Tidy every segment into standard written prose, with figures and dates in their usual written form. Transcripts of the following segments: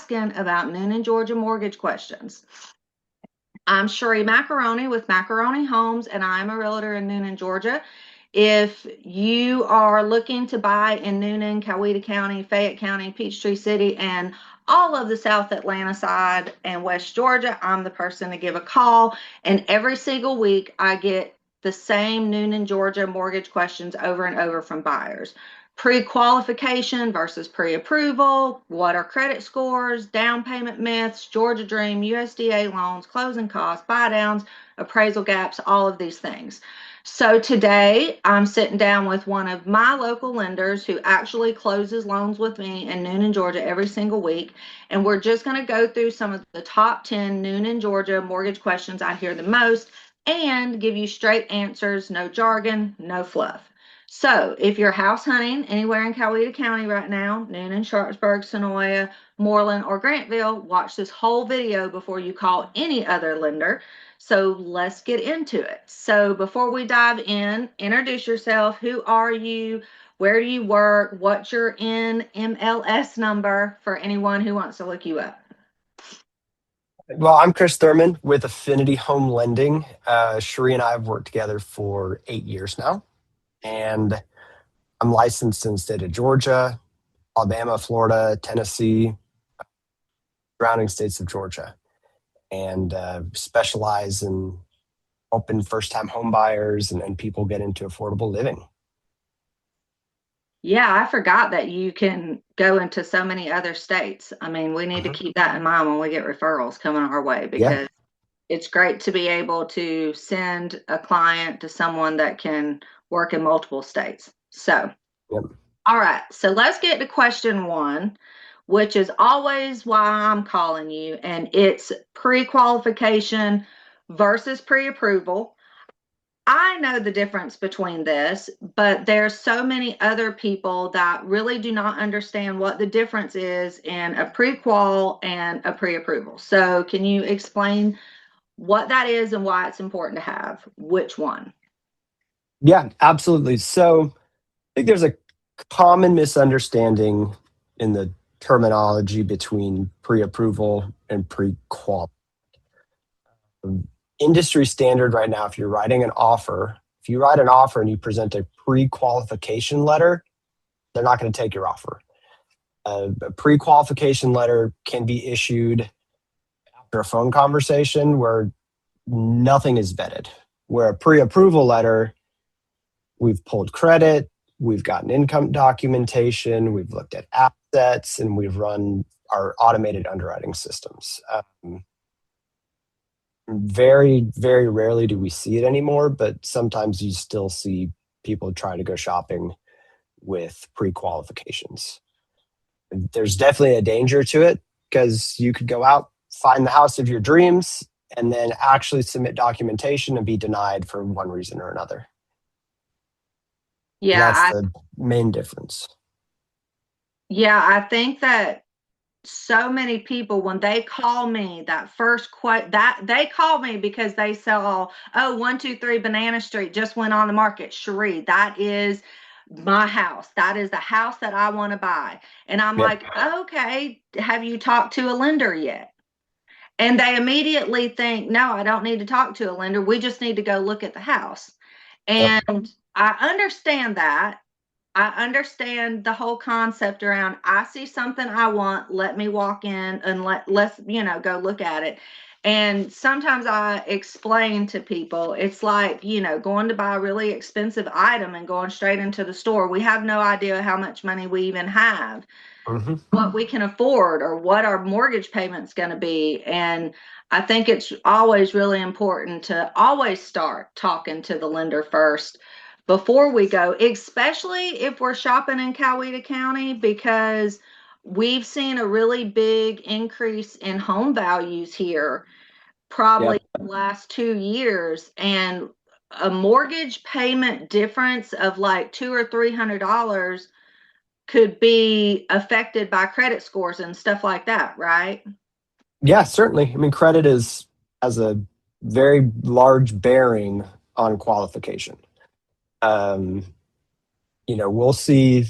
asking about Newnan, Georgia mortgage questions. I'm Sheree Macaroni with Macaroni Homes, and I'm a realtor in Newnan, Georgia. If you are looking to buy in Newnan, Coweta County, Fayette County, Peachtree City, and all of the South Atlanta side and West Georgia, I'm the person to give a call. And every single week, I get the same Newnan, Georgia mortgage questions over and over from buyers. Pre-qualification versus pre-approval, what are credit scores, down payment myths, Georgia Dream, USDA loans, closing costs, buy downs, appraisal gaps, all of these things. So today I'm sitting down with one of my local lenders who actually closes loans with me in Newnan, Georgia every single week. And we're just going to go through some of the top 10 Newnan, Georgia mortgage questions I hear the most and give you straight answers, no jargon, no fluff. So if you're house hunting anywhere in Coweta County right now, Newnan, Sharpsburg, Senoia, Moreland, or Grantville, watch this whole video before you call any other lender. So let's get into it. So before we dive in, introduce yourself. Who are you? Where do you work? What's your NMLS number for anyone who wants to look you up? Well, I'm Chris Thurman with Affinity Home Lending. Sheree and I have worked together for 8 years now, and I'm licensed in the state of Georgia, Alabama, Florida, Tennessee, surrounding states of Georgia, and specialize in helping first-time home buyers and people get into affordable living. Yeah, I forgot that you can go into so many other states. I mean, we need to keep that in mind when we get referrals coming our way, because it's great to be able to send a client to someone that can work in multiple states. So, all right. So let's get to question one, which is always why I'm calling you, and it's pre-qualification versus pre-approval. I know the difference between this, but there's so many other people that really do not understand what the difference is in a pre-qual and a pre-approval. So can you explain what that is and why it's important to have which one? Yeah, absolutely. So I think there's a common misunderstanding in the terminology between pre-approval and pre-qual. Industry standard right now, if you're writing an offer, if you write an offer and you present a pre-qualification letter, they're not going to take your offer. A pre-qualification letter can be issued after a phone conversation where nothing is vetted. Where a pre-approval letter, we've pulled credit, we've gotten income documentation, we've looked at assets, and we've run our automated underwriting systems. Very, very rarely do we see it anymore, but sometimes you still see people try to go shopping with pre-qualifications. There's definitely a danger to it, because you could go out, find the house of your dreams, and then actually submit documentation and be denied for one reason or another. Yeah, that's the main difference. Yeah, I think that so many people, when they call me that first that they call me because they saw, oh, 123 Banana Street just went on the market. Sheree, that is my house. That is the house that I want to buy. And I'm like, okay, have you talked to a lender yet? And they immediately think, no, I don't need to talk to a lender. We just need to go look at the house. And I understand that. I understand the whole concept around, I see something I want, let me walk in and let's go look at it. And sometimes I explain to people, it's like, going to buy a really expensive item and going straight into the store. We have no idea how much money we even have, what we can afford, or what our mortgage payment's going to be. And I think it's always really important to always start talking to the lender first before we go, especially if we're shopping in Coweta County, because we've seen a really big increase in home values here, probably the last 2 years, and a mortgage payment difference of like $200 or $300 could be affected by credit scores and stuff like that, right? Yeah, certainly. I mean, credit has a very large bearing on qualification. We'll see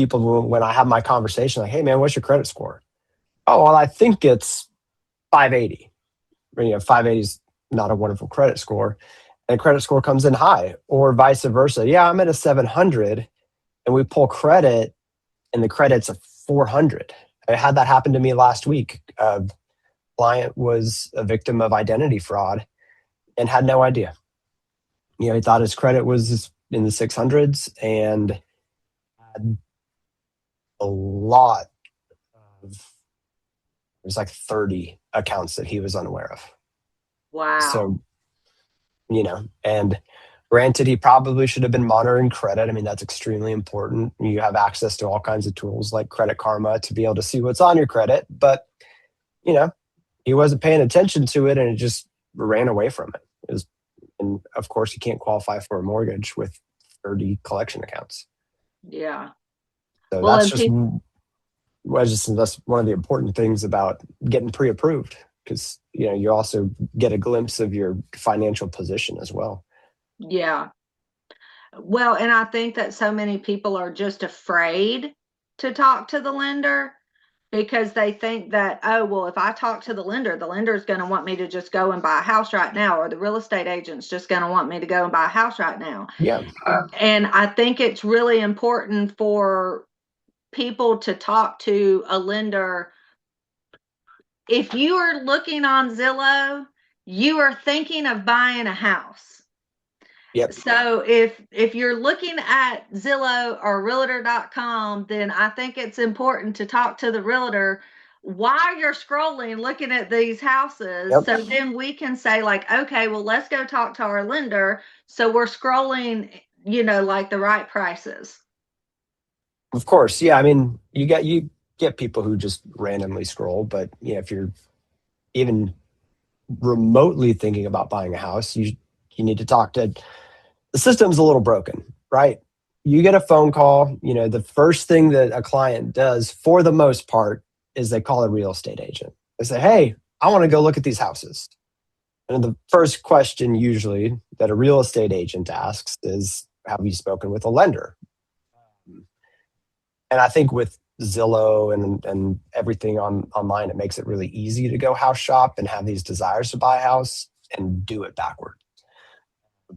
people when I have my conversation, like, hey man, what's your credit score? Oh, well, I think it's 580. 580 is not a wonderful credit score, and credit score comes in high, or vice versa. Yeah, I'm at a 700, and we pull credit, and the credit's a 400. I had that happen to me last week. A client was a victim of identity fraud and had no idea. He thought his credit was in the 600s and had a lot of, it was like 30 accounts that he was unaware of. Wow. So, and granted, he probably should have been monitoring credit. I mean, that's extremely important. You have access to all kinds of tools like Credit Karma to be able to see what's on your credit. But, he wasn't paying attention to it, and it just ran away from it. And of course, you can't qualify for a mortgage with 30 collection accounts. Yeah. So that's one of the important things about getting pre-approved, because you also get a glimpse of your financial position as well. Yeah. Well, and I think that so many people are just afraid to talk to the lender because they think that, oh, well, if I talk to the lender is going to want me to just go and buy a house right now, or the real estate agent's just going to want me to go and buy a house right now. Yeah. And I think it's really important for people to talk to a lender. If you are looking on Zillow, you are thinking of buying a house. Yep. So if you're looking at Zillow or realtor.com, then I think it's important to talk to the realtor while you're scrolling, looking at these houses. Yep. So then we can say, like, okay, well, let's go talk to our lender. So we're scrolling, like the right prices. Of course. Yeah. I mean, you get people who just randomly scroll, but if you're even remotely thinking about buying a house, you need to talk to. The system's a little broken, right? You get a phone call, the first thing that a client does for the most part is they call a real estate agent. They say, hey, I want to go look at these houses. And the first question usually that a real estate agent asks is, have you spoken with a lender? And I think with Zillow and everything online, it makes it really easy to go house shop and have these desires to buy a house and do it backwards.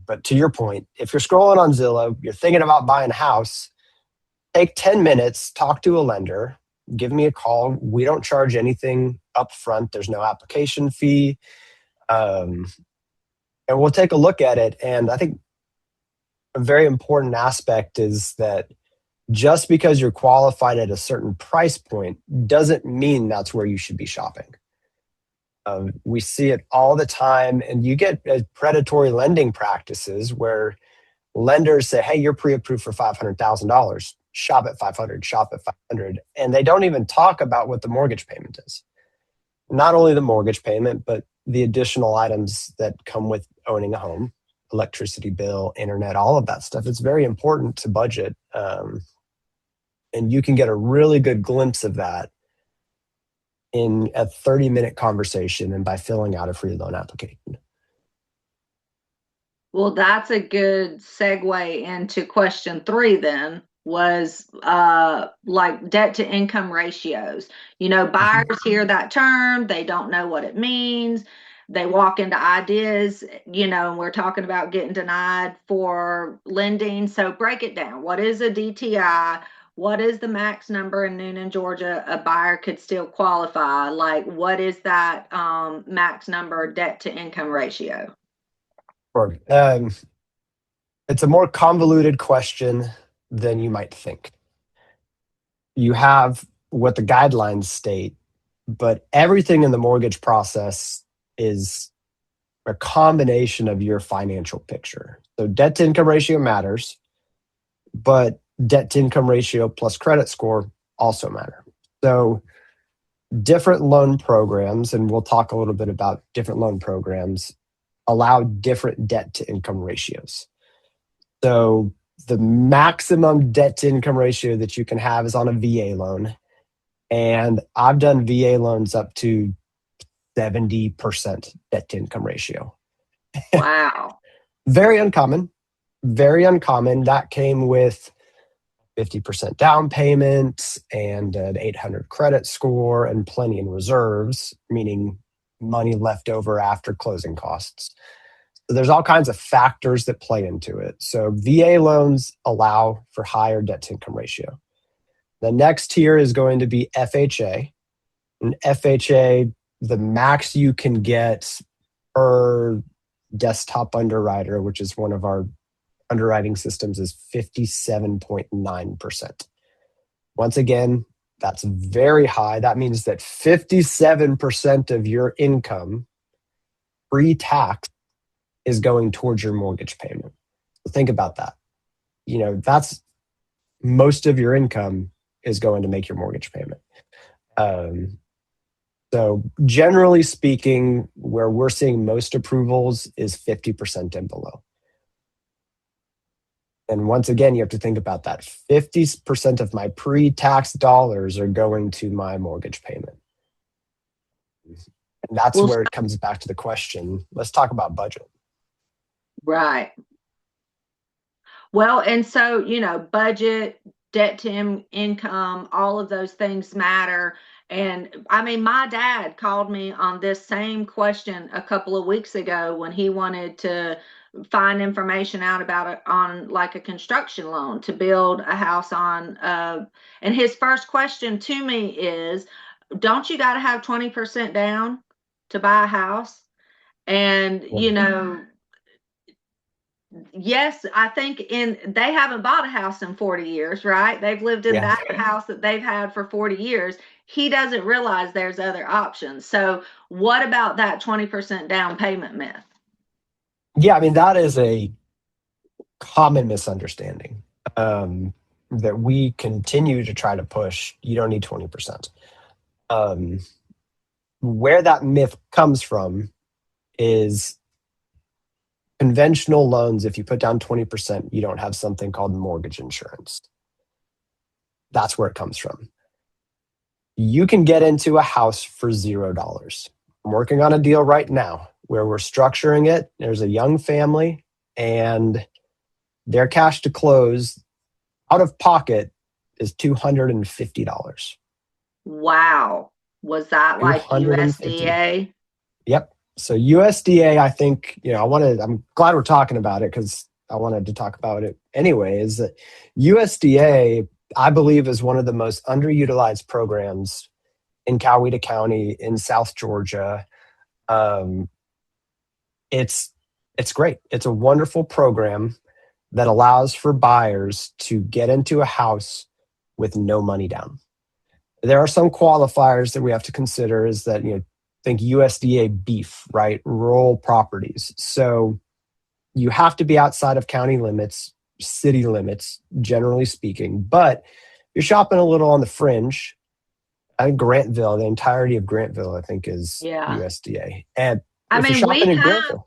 But to your point, if you're scrolling on Zillow, you're thinking about buying a house, take 10 minutes, talk to a lender, give me a call. We don't charge anything up front. There's no application fee. And we'll take a look at it. And I think a very important aspect is that just because you're qualified at a certain price point doesn't mean that's where you should be shopping. We see it all the time, and you get predatory lending practices where lenders say, hey, you're pre-approved for $500,000. Shop at 500, shop at 500. And they don't even talk about what the mortgage payment is. Not only the mortgage payment, but the additional items that come with owning a home, electricity bill, internet, all of that stuff. It's very important to budget. And you can get a really good glimpse of that in a 30-minute conversation and by filling out a free loan application. Well, that's a good segue into question 3 then, was like debt to income ratios. Buyers hear that term, they don't know what it means. They walk into ideas, and we're talking about getting denied for lending. So break it down. What is a DTI? What is the max number in Newnan, Georgia a buyer could still qualify? Like, what is that max number debt to income ratio? Sure. It's a more convoluted question than you might think. You have what the guidelines state, but everything in the mortgage process is a combination of your financial picture. So debt to income ratio matters, but debt to income ratio plus credit score also matter. So different loan programs, and we'll talk a little bit about different loan programs, allow different debt to income ratios. So the maximum debt to income ratio that you can have is on a VA loan. And I've done VA loans up to 70% debt to income ratio. Wow. Very uncommon. Very uncommon. That came with 50% down payment and an 800 credit score and plenty in reserves, meaning money left over after closing costs. So there's all kinds of factors that play into it. So VA loans allow for higher debt to income ratio. The next tier is going to be FHA. And FHA, the max you can get per desktop underwriter, which is one of our underwriting systems, is 57.9%. Once again, that's very high. That means that 57% of your income pre-tax is going towards your mortgage payment. So think about that. That's most of your income is going to make your mortgage payment. So generally speaking, where we're seeing most approvals is 50% and below. And once again, you have to think about that. 50% of my pre-tax dollars are going to my mortgage payment. And that's where it comes back to the question. Let's talk about budget. Right. Well, and so, budget, debt to income, all of those things matter. And I mean, my dad called me on this same question a couple of weeks ago when he wanted to find information out about it on like a construction loan to build a house on. And his first question to me is, don't you got to have 20% down to buy a house? And, yes, I think they haven't bought a house in 40 years, right? They've lived in that house that they've had for 40 years. He doesn't realize there's other options. So what about that 20% down payment myth? Yeah, I mean, that is a common misunderstanding that we continue to try to push. You don't need 20%. Where that myth comes from is conventional loans. If you put down 20%, you don't have something called mortgage insurance. That's where it comes from. You can get into a house for $0. I'm working on a deal right now where we're structuring it. There's a young family and their cash to close out of pocket is $250. Wow. Was that like USDA? Yep. So USDA, I think, I'm glad we're talking about it because I wanted to talk about it anyway, is that USDA, I believe, is one of the most underutilized programs in Coweta County in South Georgia. It's great. It's a wonderful program that allows for buyers to get into a house with no money down. There are some qualifiers that we have to consider is that, think USDA BEEF, right? Rural properties. So you have to be outside of county limits, city limits, generally speaking, but you're shopping a little on the fringe. I think Grantville, the entirety of Grantville, I think is USDA. And if you're shopping in Grantville,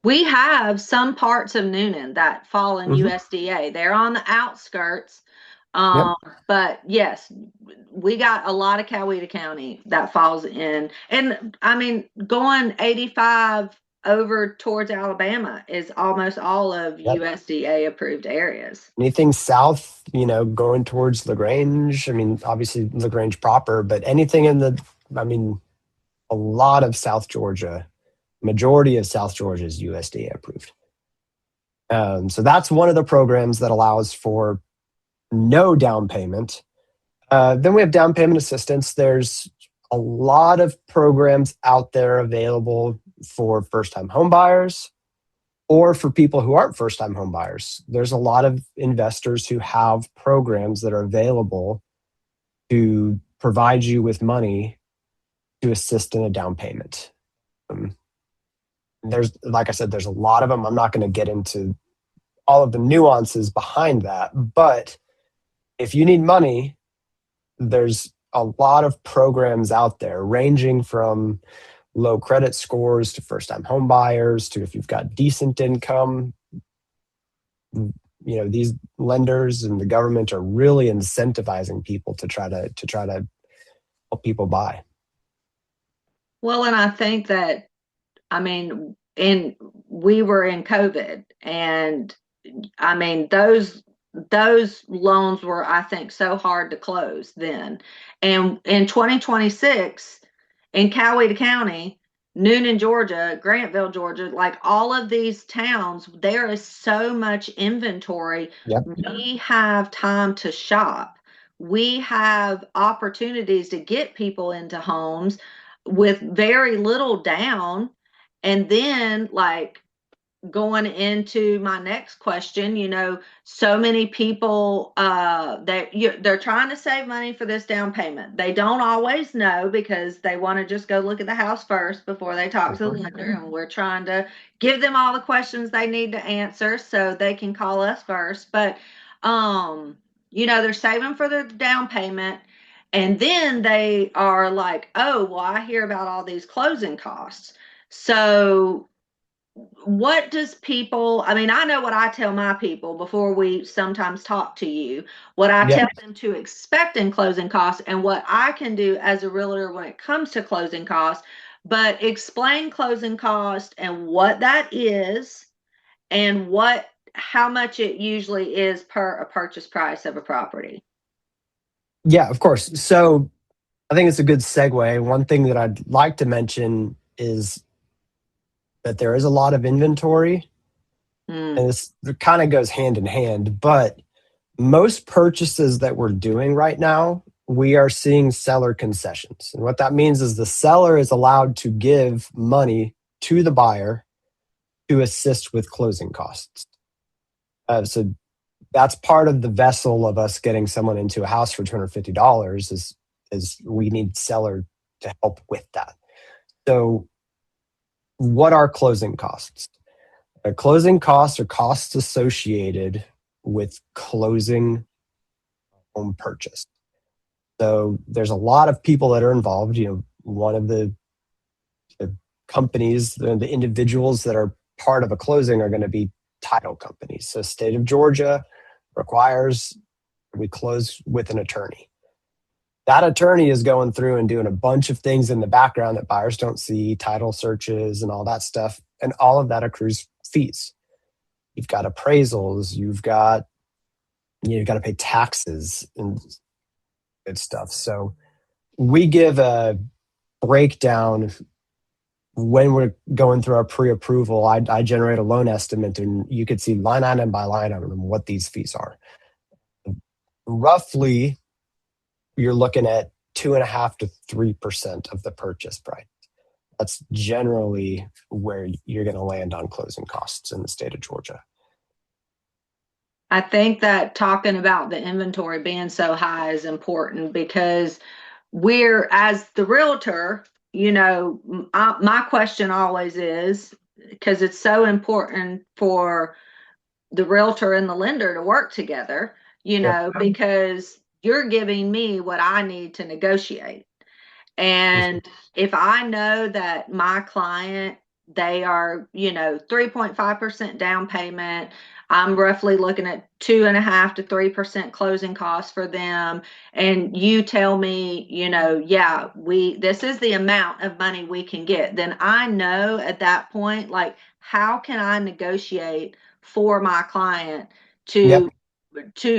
we have some parts of Newnan that fall in USDA. They're on the outskirts. But yes, we got a lot of Coweta County that falls in. And I mean, going 85 over towards Alabama is almost all of USDA approved areas. Anything south, going towards LaGrange, I mean, obviously LaGrange proper, but anything a lot of South Georgia, majority of South Georgia is USDA approved. So that's one of the programs that allows for no down payment. Then we have down payment assistance. There's a lot of programs out there available for first-time home buyers or for people who aren't first-time home buyers. There's a lot of investors who have programs that are available to provide you with money to assist in a down payment. Like I said, there's a lot of them. I'm not going to get into all of the nuances behind that, but if you need money, there's a lot of programs out there ranging from low credit scores to first-time home buyers to if you've got decent income. These lenders and the government are really incentivizing people to try to help people buy. Well, and I think that, we were in COVID, and those those loans were, I think, so hard to close then. And in 2026, in Coweta County, Newnan, Georgia, Grantville, Georgia, like all of these towns, there is so much inventory. Yep. We have time to shop. We have opportunities to get people into homes with very little down. And then, like, going into my next question, so many people they're trying to save money for this down payment. They don't always know because they want to just go look at the house first before they talk to the lender, and we're trying to give them all the questions they need to answer so they can call us first. But they're saving for their down payment, and then they are like, oh, well, I hear about all these closing costs. So what does people, I mean, I know what I tell my people before we sometimes talk to you, what I Yep. tell them to expect in closing costs and what I can do as a realtor when it comes to closing costs. But explain closing cost and what that is and how much it usually is per a purchase price of a property. Yeah, of course. So I think it's a good segue. One thing that I'd like to mention is that there is a lot of inventory, and this kind of goes hand in hand, but most purchases that we're doing right now, we are seeing seller concessions. And what that means is the seller is allowed to give money to the buyer to assist with closing costs. So that's part of the vessel of us getting someone into a house for $250 is we need seller to help with that. So what are closing costs? Closing costs are costs associated with closing home purchase. So there's a lot of people that are involved. One of the companies, the individuals that are part of a closing are going to be title companies. So state of Georgia requires we close with an attorney. That attorney is going through and doing a bunch of things in the background that buyers don't see, title searches and all that stuff. And all of that accrues fees. You've got appraisals, you've got to pay taxes and good stuff. So we give a breakdown when we're going through our pre-approval. I generate a loan estimate, and you could see line item by line item what these fees are. Roughly, you're looking at 2.5% to 3% of the purchase price. That's generally where you're going to land on closing costs in the state of Georgia. I think that talking about the inventory being so high is important because as the realtor, my question always is, because it's so important for the realtor and the lender to work together, because you're giving me what I need to negotiate. And if I know that my client, they are, 3.5% down payment, I'm roughly looking at 2.5% to 3% closing costs for them. And you tell me, yeah, this is the amount of money we can get. Then I know at that point, like, how can I negotiate for my client to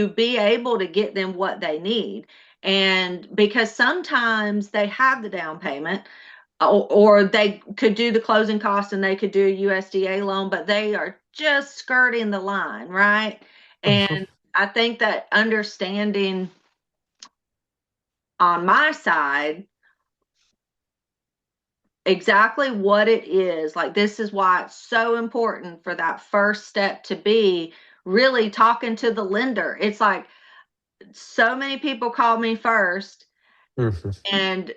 be able to get them what they need? And because sometimes they have the down payment, or they could do the closing costs and they could do a USDA loan, but they are just skirting the line, right? And I think that understanding on my side exactly what it is, like, this is why it's so important for that first step to be really talking to the lender. It's like so many people call me first, and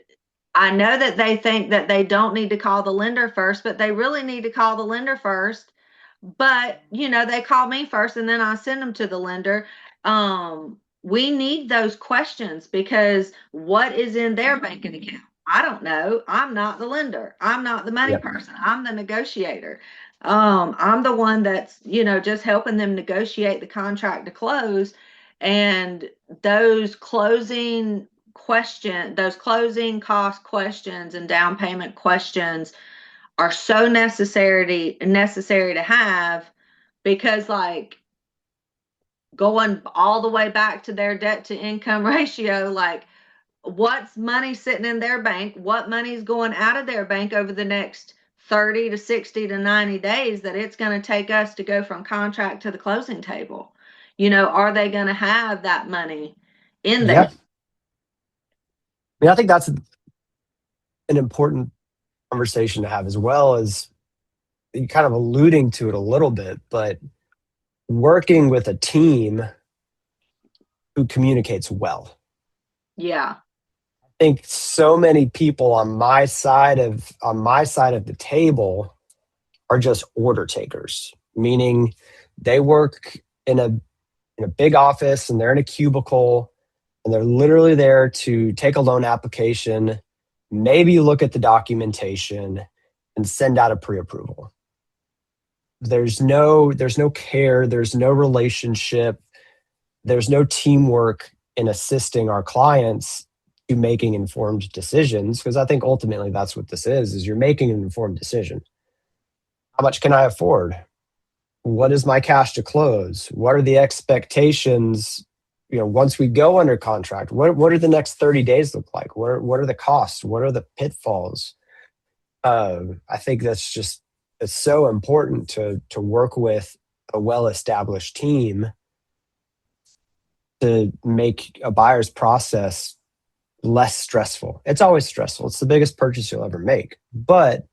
I know that they think that they don't need to call the lender first, but they really need to call the lender first. But, they call me first and then I send them to the lender. We need those questions because what is in their banking account? I don't know. I'm not the lender. I'm not the money person. I'm the negotiator. I'm the one that's, just helping them negotiate the contract to close. And those closing cost questions and down payment questions are so necessary to have, because, like, going all the way back to their debt to income ratio, like what's money sitting in their bank, what money's going out of their bank over the next 30 to 60 to 90 days that it's going to take us to go from contract to the closing table. Are they going to have that money in there? Yep. I mean, I think that's an important conversation to have, as well as you kind of alluding to it a little bit, but working with a team who communicates well. Yeah. I think so many people on my side of the table are just order takers, meaning they work in a big office and they're in a cubicle and they're literally there to take a loan application, maybe look at the documentation and send out a pre-approval. There's no care, there's no relationship, there's no teamwork in assisting our clients to making informed decisions, because I think ultimately that's what this is you're making an informed decision. How much can I afford? What is my cash to close? What are the expectations? Once we go under contract, what are the next 30 days look like? What are the costs? What are the pitfalls? I think it's so important to work with a well-established team to make a buyer's process less stressful. It's always stressful. It's the biggest purchase you'll ever make, but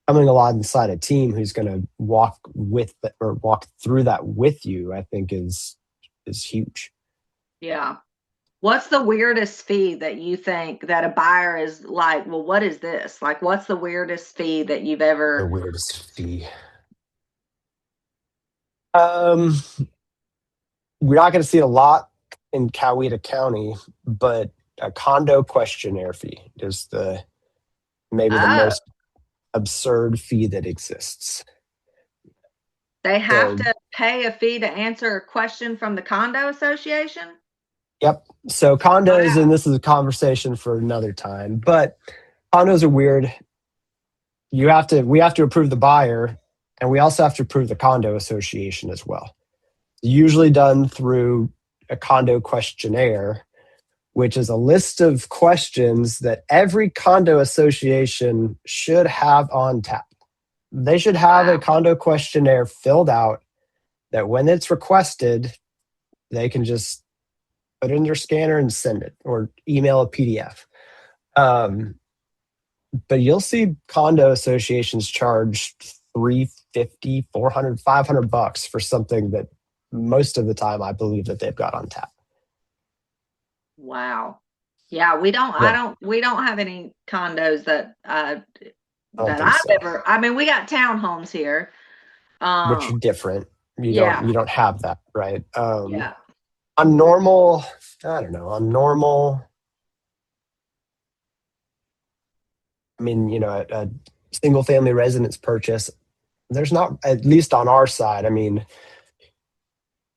coming alongside a team who's going to walk through that with you, I think is huge. Yeah. What's the weirdest fee that you think that a buyer is like, well, what is this? Like, what's the weirdest fee that you've ever? The weirdest fee. We're not going to see a lot in Coweta County, but a condo questionnaire fee is maybe the most absurd fee that exists. They have to pay a fee to answer a question from the condo association? Yep. So condos, and this is a conversation for another time, but condos are weird. We have to approve the buyer, and we also have to approve the condo association as well. Usually done through a condo questionnaire, which is a list of questions that every condo association should have on tap. They should have a condo questionnaire filled out that when it's requested, they can just put it in their scanner and send it, or email a PDF. But you'll see condo associations charge $350, $400, $500 for something that most of the time I believe that they've got on tap. Wow. Yeah, we don't have any condos that I've ever. I mean, we got townhomes here, which are different. You don't have that, right? Yeah. On normal, I don't know. On normal, I mean, a single family residence purchase, there's not, at least on our side. I mean,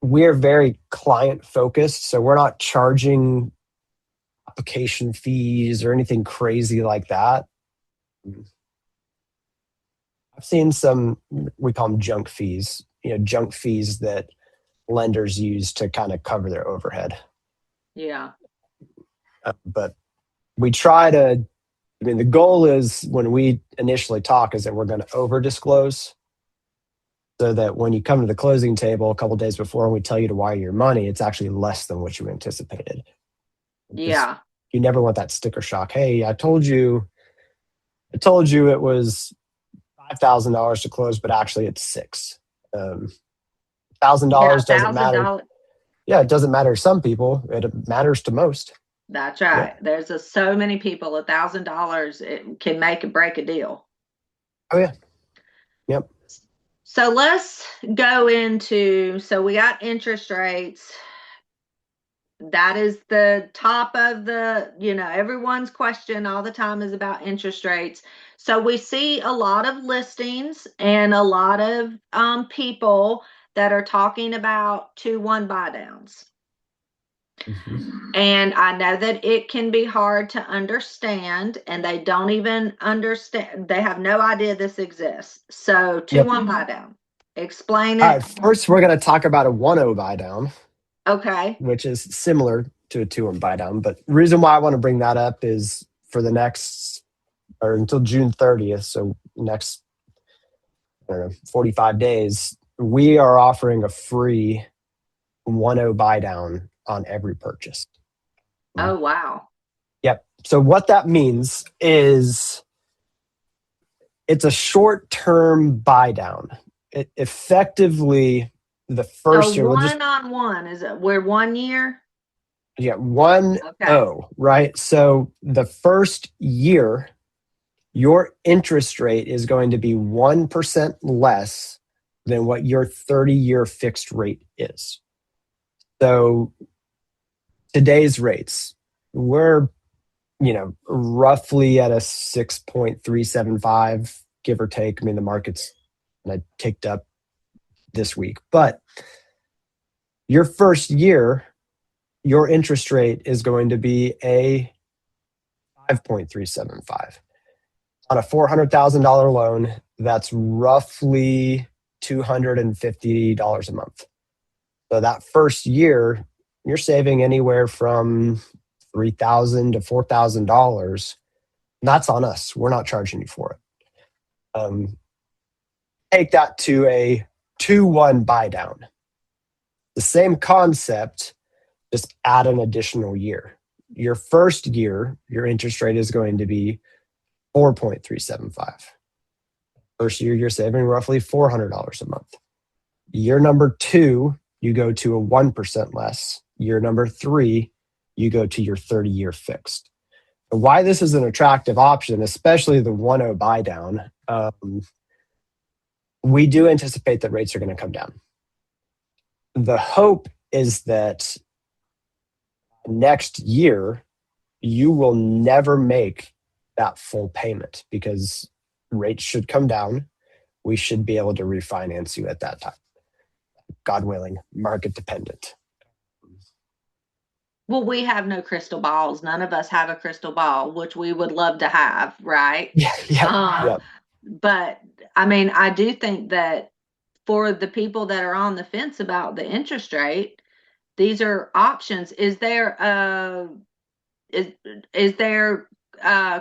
we're very client focused, so we're not charging application fees or anything crazy like that. I've seen some, we call them junk fees, junk fees that lenders use to kind of cover their overhead. Yeah. But we try to, the goal is, when we initially talk, is that we're going to over disclose, so that when you come to the closing table a couple of days before and we tell you to wire your money, it's actually less than what you anticipated. Yeah. You never want that sticker shock. Hey, I told you it was $5,000 to close, but actually it's $6,000. Doesn't matter. Yeah, it doesn't matter to some people. It matters to most. That's right. Yeah. There's so many people, $1,000 it can make or break a deal. Oh yeah. Yep. So let's go into, so we got interest rates. That is the top of the, everyone's question all the time is about interest rates. So we see a lot of listings and a lot of people that are talking about 2-1 buy downs. Mm-hmm. And I know that it can be hard to understand, and they don't even understand. They have no idea this exists. So 2-1 buy down. Explain it. All right, first, we're going to talk about a 1-0 buy down. Okay. which is similar to a 2-1 buy down. But the reason why I want to bring that up is for the next, or until June 30th, so next, I don't know, 45 days, we are offering a free 1-0 buy down on every purchase. Oh, wow. Yep. So what that means is it's a short-term buy down. It effectively, the So first year, we'll just, 1-on-1, is it, we're 1 year? yeah, 1-0, Okay. right? So the first year, your interest rate is going to be 1% less than what your 30-year fixed rate is. So today's rates, we're, roughly at a 6.375, give or take. I mean, the market's ticked up this week, but your first year, your interest rate is going to be a 5.375. On a $400,000 loan, that's roughly $250 a month. So that first year, you're saving anywhere from $3,000 to $4,000. That's on us. We're not charging you for it. Take that to a 2-1 buy down. The same concept, just add an additional year. Your first year, your interest rate is going to be 4.375. First year, you're saving roughly $400 a month. Year number 2, you go to a 1% less. Year number 3, you go to your 30-year fixed. And why this is an attractive option, especially the 1-0 buy down, we do anticipate that rates are going to come down. The hope is that next year, you will never make that full payment because rates should come down. We should be able to refinance you at that time. God willing, market dependent. Well, we have no crystal balls. None of us have a crystal ball, which we would love to have, right? Yeah. But I mean, I do think that for the people that are on the fence about the interest rate, these are options. Is there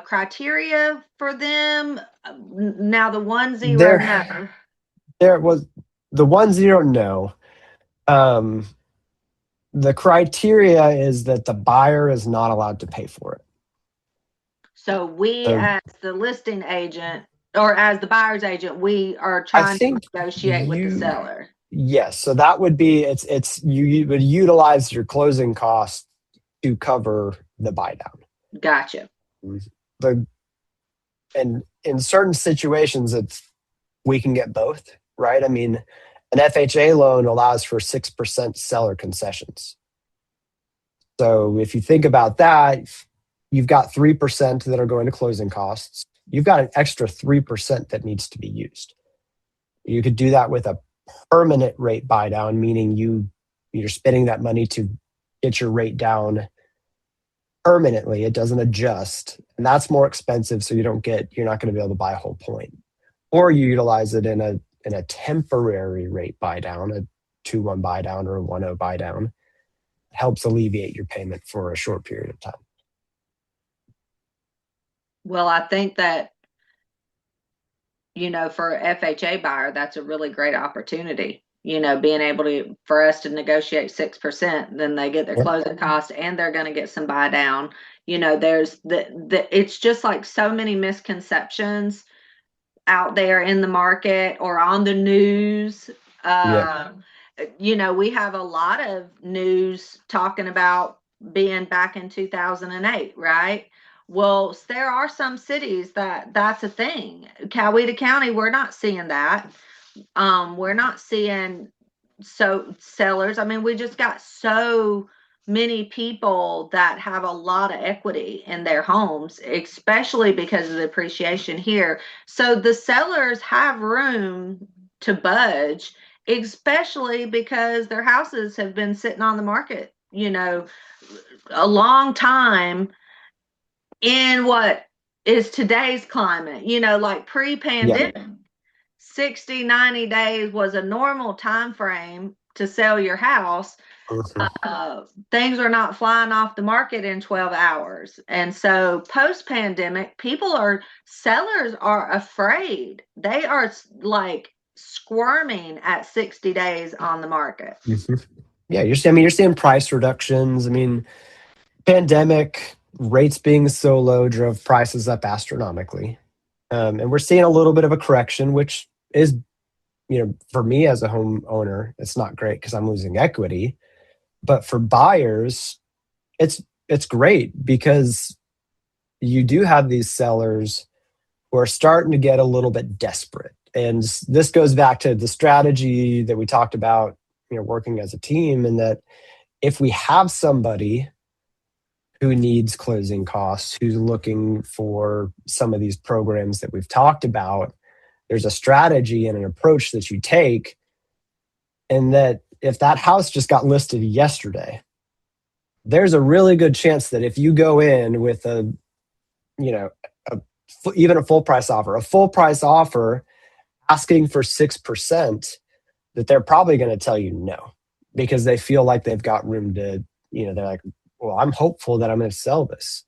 criteria for them? Now the 1-0, no. There was the 1-0, no. The criteria is that the buyer is not allowed to pay for it. So we, So as the listing agent or as the buyer's agent, we are trying to negotiate with the seller. Yes. So that would be, it's you would utilize your closing costs to cover the buy down. Gotcha. And in certain situations, we can get both, right? I mean, an FHA loan allows for 6% seller concessions. So if you think about that, you've got 3% that are going to closing costs. You've got an extra 3% that needs to be used. You could do that with a permanent rate buy down, meaning you're spending that money to get your rate down permanently. It doesn't adjust, and that's more expensive. So you're not going to be able to buy a whole point, or you utilize it in a temporary rate buy down, a 2-1 buy down or a 1-0 buy down. It helps alleviate your payment for a short period of time. Well, I think that, for an FHA buyer, that's a really great opportunity. Being able for us to negotiate 6%, then they get their closing costs and they're going to get some buy down. There's it's just like so many misconceptions out there in the market or on the news. We have a lot of news talking about being back in 2008, right? Well, there are some cities that's a thing. Coweta County, we're not seeing that. We're not seeing sellers. I mean, we just got so many people that have a lot of equity in their homes, especially because of the appreciation here. So the sellers have room to budge, especially because their houses have been sitting on the market, a long time in what is today's climate, like pre-pandemic. 60, 90 days was a normal time frame to sell your house, things are not flying off the market in 12 hours. And so post-pandemic, sellers are afraid. They are like squirming at 60 days on the market. Yeah, you're seeing price reductions. I mean, pandemic rates being so low drove prices up astronomically. And we're seeing a little bit of a correction, which is, for me as a homeowner, it's not great because I'm losing equity. But for buyers, it's great because you do have these sellers who are starting to get a little bit desperate. And this goes back to the strategy that we talked about, working as a team, and that if we have somebody who needs closing costs, who's looking for some of these programs that we've talked about, there's a strategy and an approach that you take. And that if that house just got listed yesterday, there's a really good chance that if you go in with even a full price offer asking for 6%, that they're probably going to tell you no, because they feel like they've got room to, they're like, well, I'm hopeful that I'm going to sell this.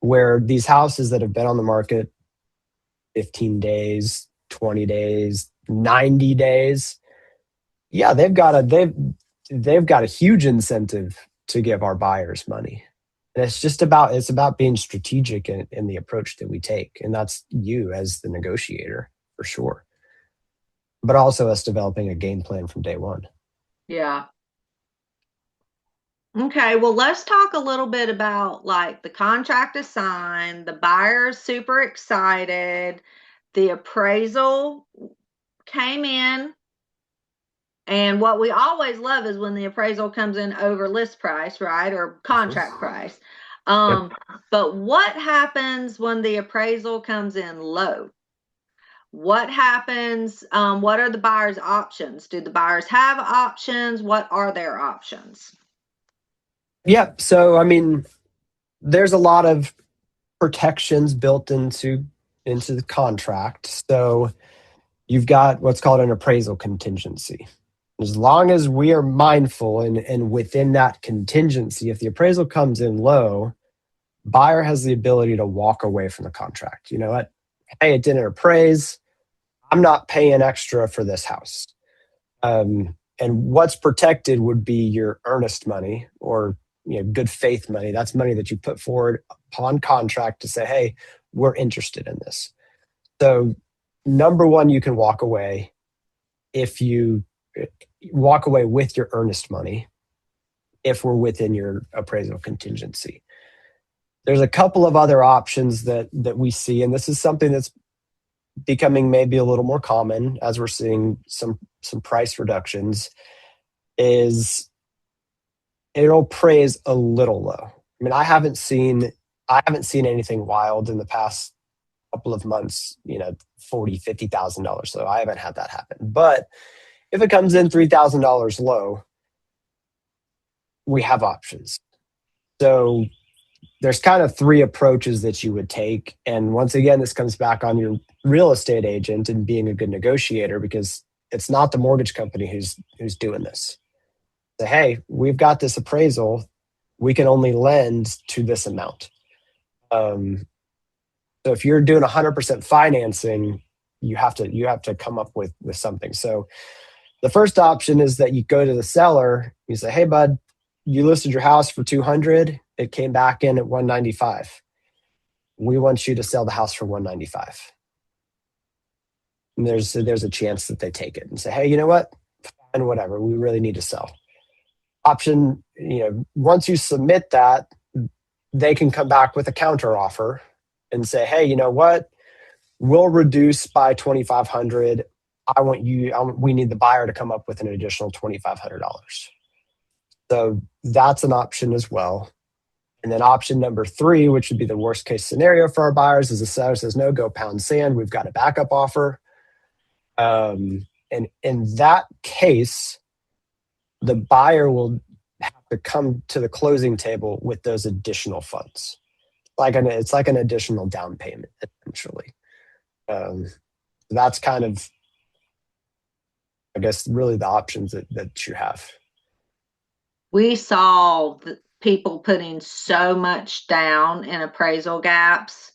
Where these houses that have been on the market 15 days, 20 days, 90 days, yeah, they've got a huge incentive to give our buyers money. And it's about being strategic in the approach that we take. And that's you as the negotiator, for sure. But also us developing a game plan from day one. Yeah. Okay, well, let's talk a little bit about like the contract is signed, the buyer's super excited, the appraisal came in. And what we always love is when the appraisal comes in over list price, right? Or contract price. Yep. But what happens when the appraisal comes in low? What happens? What are the buyer's options? Do the buyers have options? What are their options? Yeah. So, I mean, there's a lot of protections built into the contract. So you've got what's called an appraisal contingency. As long as we are mindful and within that contingency, if the appraisal comes in low, buyer has the ability to walk away from the contract. You know what? Hey, it didn't appraise. I'm not paying extra for this house. And what's protected would be your earnest money, or good faith money. That's money that you put forward upon contract to say, hey, we're interested in this. So number one, you can walk away if you walk away with your earnest money if we're within your appraisal contingency. There's a couple of other options that we see, and this is something that's becoming maybe a little more common as we're seeing some price reductions, is it'll appraise a little low. I mean, I haven't seen anything wild in the past couple of months, $40,000, $50,000. So I haven't had that happen. But if it comes in $3,000 low, we have options. So there's kind of three approaches that you would take. And once again, this comes back on your real estate agent and being a good negotiator, because it's not the mortgage company who's doing this. Say, hey, we've got this appraisal. We can only lend to this amount. So if you're doing 100% financing, you have to come up with something. So the first option is that you go to the seller. You say, hey, bud, you listed your house for 200. It came back in at 195. We want you to sell the house for 195. And there's a chance that they take it and say, hey, you know what? Fine, whatever. We really need to sell. Option, once you submit that, they can come back with a counter offer and say, hey, you know what? We'll reduce by $2,500. We need the buyer to come up with an additional $2,500. So that's an option as well. And then option number 3, which would be the worst case scenario for our buyers, is the seller says, no, go pound sand. We've got a backup offer. And in that case, the buyer will have to come to the closing table with those additional funds. It's like an additional down payment, essentially. That's kind of I guess really the options that you have. We saw people putting so much down in appraisal gaps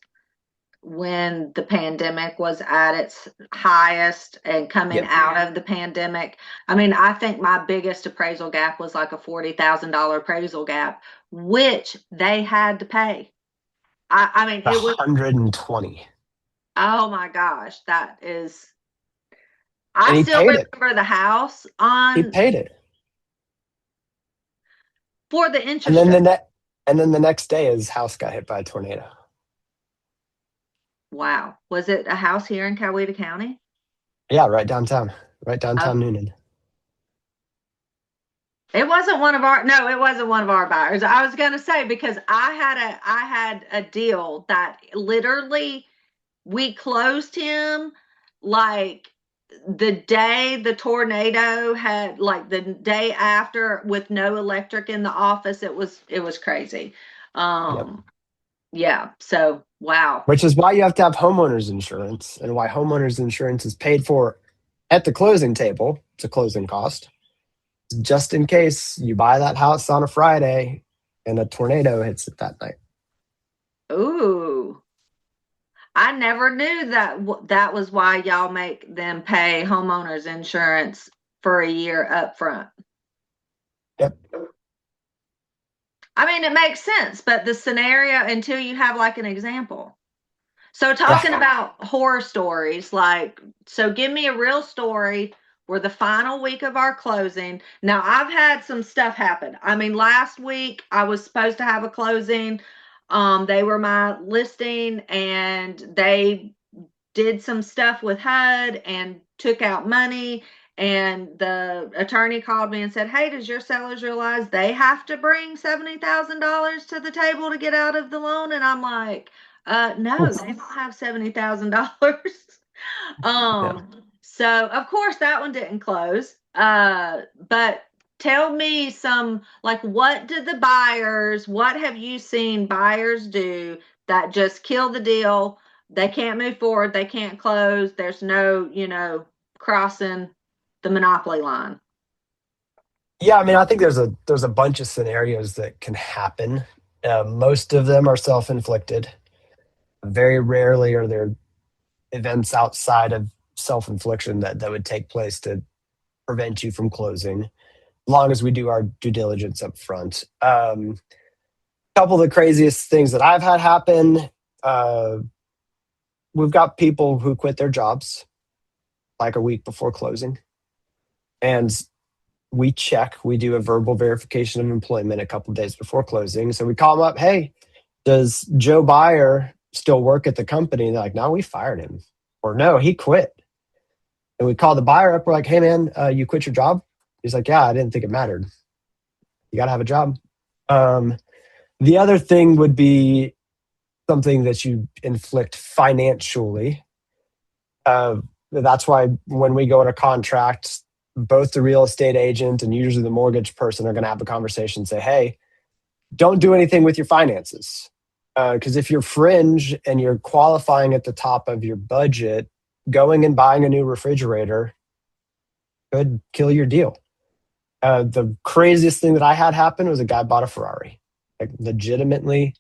when the pandemic was at its highest and coming Yep. out of the pandemic. I mean, I think my biggest appraisal gap was like a $40,000 appraisal gap, which they had to pay. I mean, it was, 120. oh my gosh, that is, And I he still paid it. remember the house He on paid it. for the And interest then rate. the next day his house got hit by a tornado. Wow. Was it a house here in Coweta County? Yeah, right downtown. Right Oh, downtown Newnan. it wasn't one of our, no, it wasn't one of our buyers. I was going to say, because I had a deal that literally we closed him like the day the tornado had, like the day after, with no electric in the office. It was crazy. Yep. Yeah. So, wow. Which is why you have to have homeowners insurance, and why homeowners insurance is paid for at the closing table. It's a closing cost. Just in case you buy that house on a Friday and a tornado hits it that night. Ooh. I never knew that that was why y'all make them pay homeowners insurance for a year up front. Yep. I mean, it makes sense, but the scenario, until you have like an example. So Yeah. talking about horror stories, like, so give me a real story where the final week of our closing. Now, I've had some stuff happen. I mean, last week I was supposed to have a closing. They were my listing, and they did some stuff with HUD and took out money. And the attorney called me and said, "Hey, does your sellers realize they have to bring $70,000 to the table to get out of the loan?" And I'm like, no, they don't have $70,000. Yeah. So of course that one didn't close. But tell me some, like, what have you seen buyers do that just kill the deal? They can't move forward, they can't close, there's no, crossing the monopoly line. Yeah, I mean, I think there's a bunch of scenarios that can happen. Most of them are self-inflicted. Very rarely are there events outside of self-infliction that would take place to prevent you from closing, as long as we do our due diligence up front. Couple of the craziest things that I've had happen, uh, we've got people who quit their jobs like a week before closing. And we do a verbal verification of employment a couple of days before closing. So we call them up, "Hey, does Joe Buyer still work at the company?" And they're like, "No, we fired him." Or, "No, he quit." And we call the buyer up. We're like, "Hey, man, you quit your job?" He's like, "Yeah, I didn't think it mattered. You got to have a job." The other thing would be something that you inflict financially. That's why when we go in a contract, both the real estate agent and usually the mortgage person are going to have a conversation and say, "Hey, don't do anything with your finances." Because if you're fringe and you're qualifying at the top of your budget, going and buying a new refrigerator could kill your deal. The craziest thing that I had happen was a guy bought a Ferrari. Like, legitimately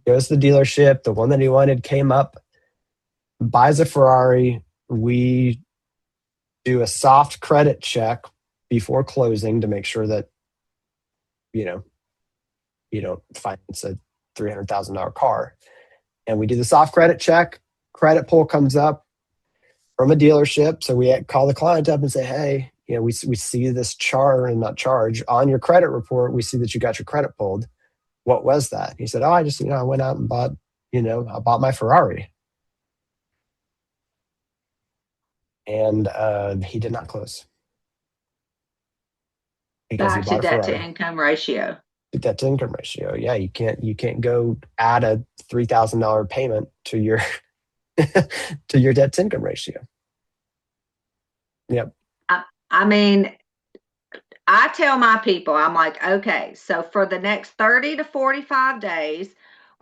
goes to the dealership, the one that he wanted came up, buys a Ferrari. We do a soft credit check before closing to make sure that, you know, you don't finance a $300,000 car. And we do the soft credit check. Credit pull comes up from a dealership. So we call the client up and say, "Hey, we see this not charge on your credit report. We see that you got your credit pulled. What was that?" He said, "Oh, I just, I went out and bought, I bought my Ferrari." And he did not close because he Back to bought a debt to Ferrari. income ratio. The debt to income ratio. Yeah, you can't go add a $3,000 payment to your to your debt to income ratio. Yep. I mean, I tell my people, I'm like, okay, so for the next 30 to 45 days,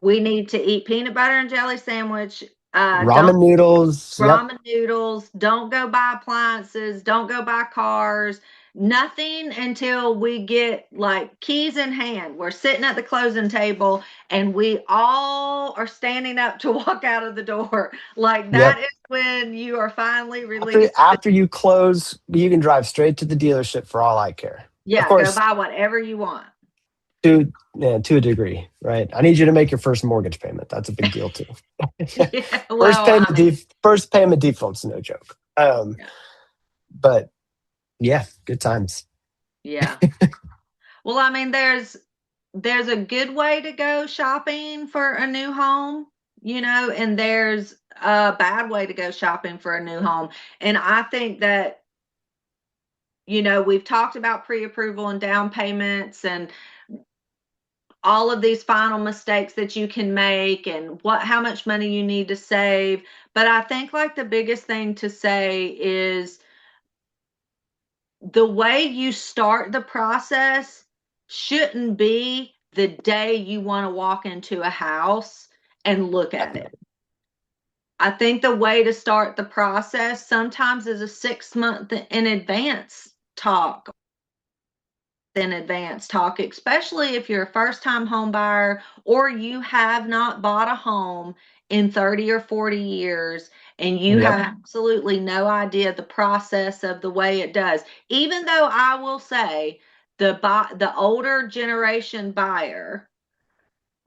we need to eat peanut butter and jelly sandwich Don't Ramen noodles. Yep. ramen noodles. Don't go buy appliances. Don't go buy cars. Nothing until we get like keys in hand. We're sitting at the closing table and we all are standing up to walk out of the door. Like that Yep. is when you are finally After, released. after you close, you can drive straight to the dealership for all I care. Of Yeah, go course, buy whatever you want. to a degree, right? I need you to make your first mortgage payment. That's a big deal too. Yeah, well, First payment default's no joke. yeah. But yeah, good times. Yeah. Well, I mean, there's a good way to go shopping for a new home, and there's a bad way to go shopping for a new home. And I think that, we've talked about pre-approval and down payments and all of these final mistakes that you can make and how much money you need to save. But I think like the biggest thing to say is the way you start the process shouldn't be the day you want to walk into a house and look at it. I think the way to start the process sometimes is a 6 month in advance talk. Especially if you're a first time home buyer or you have not bought a home in 30 or 40 years and you Yep. have absolutely no idea the process of the way it does. Even though I will say the older generation buyer,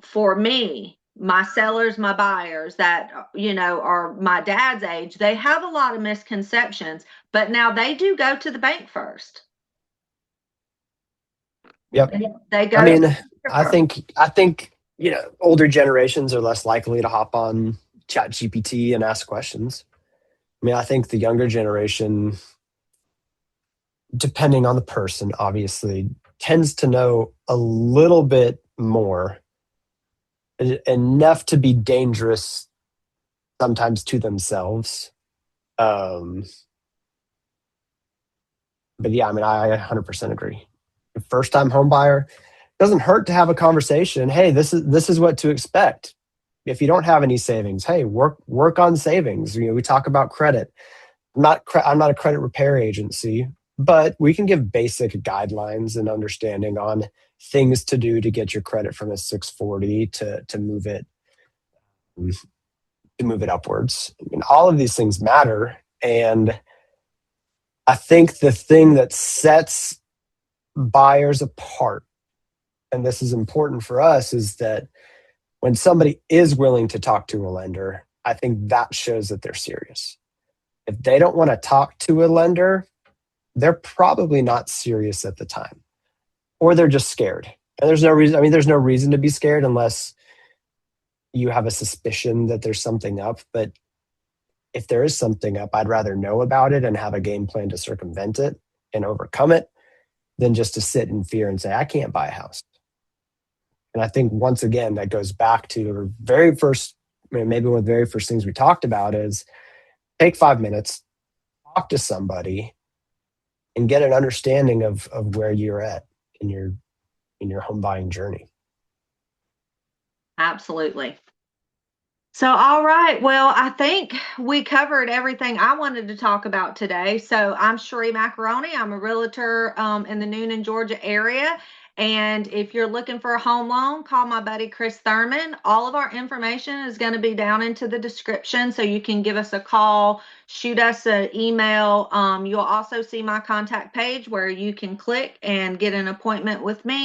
for me, my sellers, my buyers that are my dad's age, they have a lot of misconceptions, but now they do go to the bank first. Yep. They go I to mean, I think older generations are less likely to hop on Chat GPT and ask questions. I mean, I think the younger generation, depending on the person, obviously, tends to know a little bit more, enough to be dangerous sometimes to themselves. Um, but yeah, I mean, I 100% agree. First time home buyer, doesn't hurt to have a conversation. Hey, this is what to expect. If you don't have any savings, hey, work on savings. We talk about credit. I'm not a credit repair agency, but we can give basic guidelines and understanding on things to do to get your credit from a 640 to move it upwards. I mean, all of these things matter, and I think the thing that sets buyers apart, and this is important for us, is that when somebody is willing to talk to a lender, I think that shows that they're serious. If they don't want to talk to a lender, they're probably not serious at the time, or they're just scared. And there's no reason, I mean, there's no reason to be scared unless you have a suspicion that there's something up. But if there is something up, I'd rather know about it and have a game plan to circumvent it and overcome it than just to sit in fear and say, I can't buy a house. And I think once again, that goes back to the very first, maybe one of the very first things we talked about is take 5 minutes, talk to somebody, and get an understanding of where you're at in your home buying journey. Absolutely. So, all right. Well, I think we covered everything I wanted to talk about today. So, I'm Sheree Macaroni. I'm a realtor in the Newnan, Georgia area. And if you're looking for a home loan, call my buddy Chris Thurman. All of our information is going to be down into the description. So, you can give us a call, shoot us an email. You'll also see my contact page where you can click and get an appointment with me.